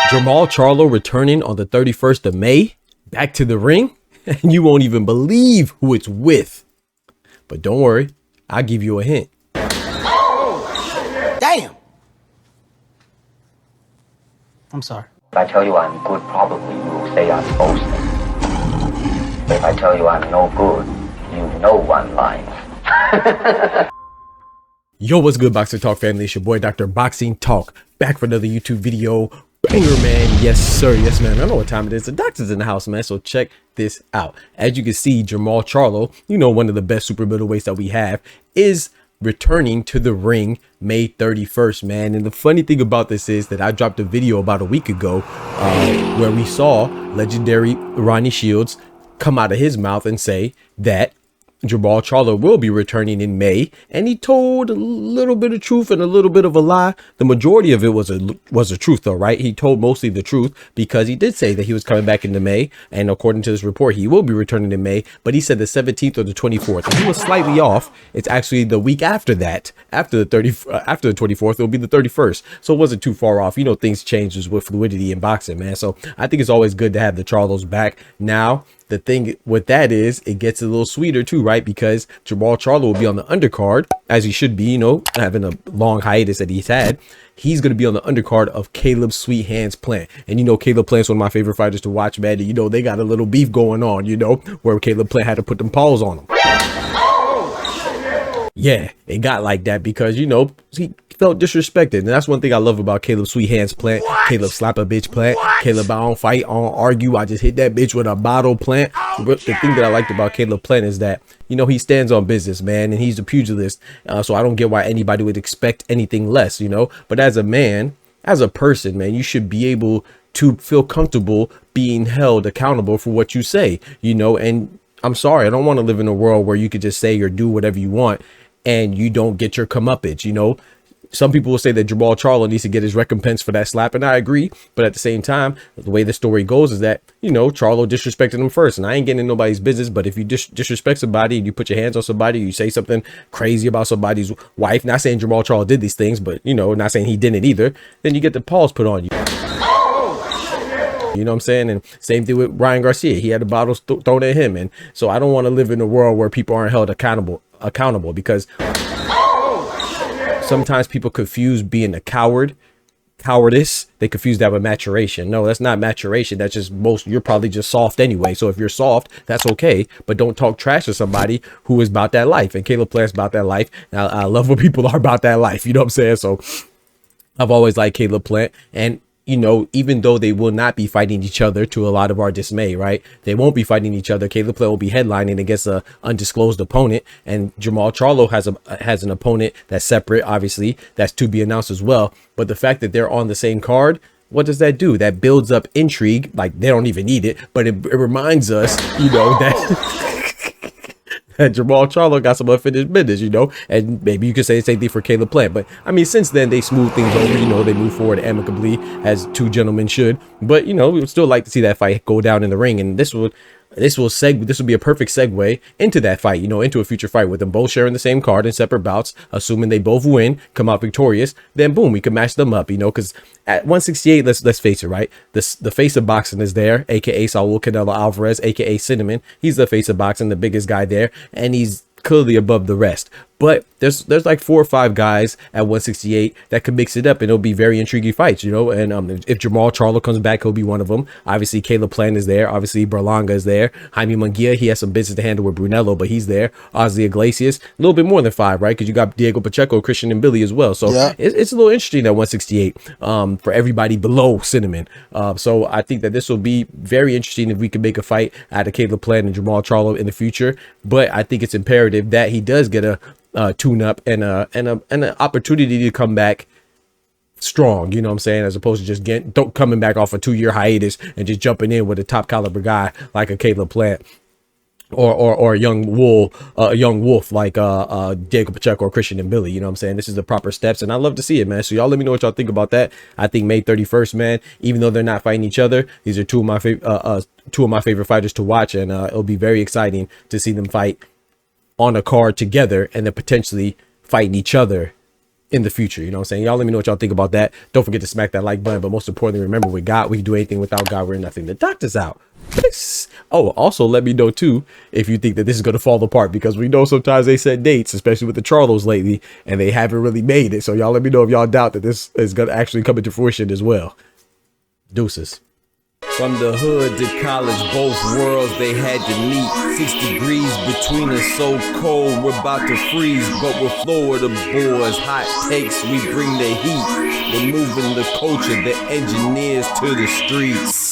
Jermall Charlo returning on the 31st of May, back to the ring, and you won't even believe who it's with. But don't worry, I'll give you a hint. Damn! I'm sorry. If I tell you I'm good, probably you will say I'm boasting. But if I tell you I'm no good, you know I'm lying. Yo, what's good, Boxing Talk family? It's your boy, Dr. Boxing Talk, back for another YouTube video. Banger, man. Yes, sir. Yes, man. I know what time it is. The doctor's in the house, man. So check this out. As you can see, Jermall Charlo, you know, one of the best super middleweights that we have, is returning to the ring May 31st, man. And the funny thing about this is that I dropped a video about a week ago where we saw legendary Ronnie Shields come out of his mouth and say that Jermall Charlo will be returning in May, and he told a little bit of truth and a little bit of a lie. The majority of it was a truth, though, right? He told mostly the truth because he did say that he was coming back into May, and according to this report, he will be returning in May. But he said the 17th or the 24th, and he was slightly off. It's actually the week after that, after the 24th, it'll be the 31st. So it wasn't too far off. You know, things changes with fluidity in boxing, man. So I think it's always good to have the Charlos back. Now, the thing with that is it gets a little sweeter too, right? Because Jermall Charlo will be on the undercard, as he should be, you know, having a long hiatus that he's had. He's going to be on the undercard of Caleb Sweet Hands Plant. And you know, Caleb Plant's one of my favorite fighters to watch, man. And, you know, they got a little beef going on, you know, where Caleb Plant had to put them paws on him. Yeah, it got like that because, you know, he felt disrespected. And that's one thing I love about Caleb Sweet Hands Plant. Caleb slap a bitch Plant. Caleb, I don't fight, I don't argue, I just hit that bitch with a bottle Plant. But the thing that I liked about Caleb Plant is that, you know, he stands on business, man, and he's a pugilist. So I don't get why anybody would expect anything less, you know. But as a man, as a person, man, you should be able to feel comfortable being held accountable for what you say, you know. And I'm sorry, I don't want to live in a world where you could just say or do whatever you want and you don't get your comeuppance, you know. Some people will say that Jermall Charlo needs to get his recompense for that slap, and I agree. But at the same time, the way the story goes is that, you know, Charlo disrespected him first, and I ain't getting in nobody's business. But if you disrespect somebody and you put your hands on somebody, you say something crazy about somebody's wife, not saying Jermall Charlo did these things, but, you know, not saying he didn't either, then you get the paws put on you. You know what I'm saying? And same thing with Ryan Garcia. He had the bottles thrown at him. And so I don't want to live in a world where people aren't held accountable because sometimes people confuse being a cowardice. They confuse that with maturation. No, that's not maturation. That's just you're probably just soft anyway. So if you're soft, that's okay. But don't talk trash to somebody who is about that life. And Caleb Plant's about that life. Now, I love when people are about that life. You know what I'm saying? So I've always liked Caleb Plant. And you know, even though they will not be fighting each other, to a lot of our dismay, right? They won't be fighting each other. Caleb Plant will be headlining against a undisclosed opponent, and Jermall Charlo has an opponent that's separate, obviously, that's to be announced as well. But the fact that they're on the same card, what does that do? That builds up intrigue. Like, they don't even need it, but it reminds us, you know, that that Jermall Charlo got some unfinished business, you know. And maybe you could say the same thing for Caleb Plant. But I mean, since then they smooth things over, you know, they move forward amicably as two gentlemen should. But you know, we would still like to see that fight go down in the ring, and this will be a perfect segue into that fight, you know, into a future fight with them both sharing the same card in separate bouts, assuming they both win, come out victorious. Then boom, we can match them up, you know, because at 168, let's face it, right? The face of boxing is there, aka Saul Canelo Alvarez, aka Cinnamon. He's the face of boxing, the biggest guy there, and he's clearly above the rest. But there's like 4 or 5 guys at 168 that could mix it up, and it'll be very intriguing fights, you know. And if Jermall Charlo comes back, he'll be one of them. Obviously, Caleb Plant is there. Obviously, Berlanga is there. Jaime Munguia, he has some business to handle with Brunello, but he's there. Ozzy Iglesias, a little bit more than 5, right? Because you got Diego Pacheco, Christian, and Billy as well. So yeah, it's a little interesting at 168 for everybody below Cinnamon. So I think that this will be very interesting if we can make a fight out of Caleb Plant and Jermall Charlo in the future. But I think it's imperative that he does get a tune up and an opportunity to come back strong, you know what I'm saying, as opposed to just coming back off a 2-year hiatus and just jumping in with a top caliber guy like a Caleb Plant or a young wolf like Diego Pacheco or Christian and Billy. You know what I'm saying? This is the proper steps, and I love to see it, man. So y'all let me know what y'all think about that. I think May 31st, man, even though they're not fighting each other, these are two of my favorite fighters to watch, and it'll be very exciting to see them fight on a card together and then potentially fighting each other in the future. You know what I'm saying? Y'all let me know what y'all think about that. Don't forget to smack that like button. But most importantly, remember, with God, we can do anything. Without God, we're nothing. The doctor's out. Peace. Oh, also let me know too if you think that this is going to fall apart, because we know sometimes they set dates, especially with the Charlos lately, and they haven't really made it. So y'all let me know if y'all doubt that this is going to actually come into fruition as well. Deuces. From the hood to college, both worlds they had to meet. 6 degrees between us, so cold we're about to freeze. But we're Florida boys, hot takes, we bring the heat. We're moving the culture, the engineers to the streets.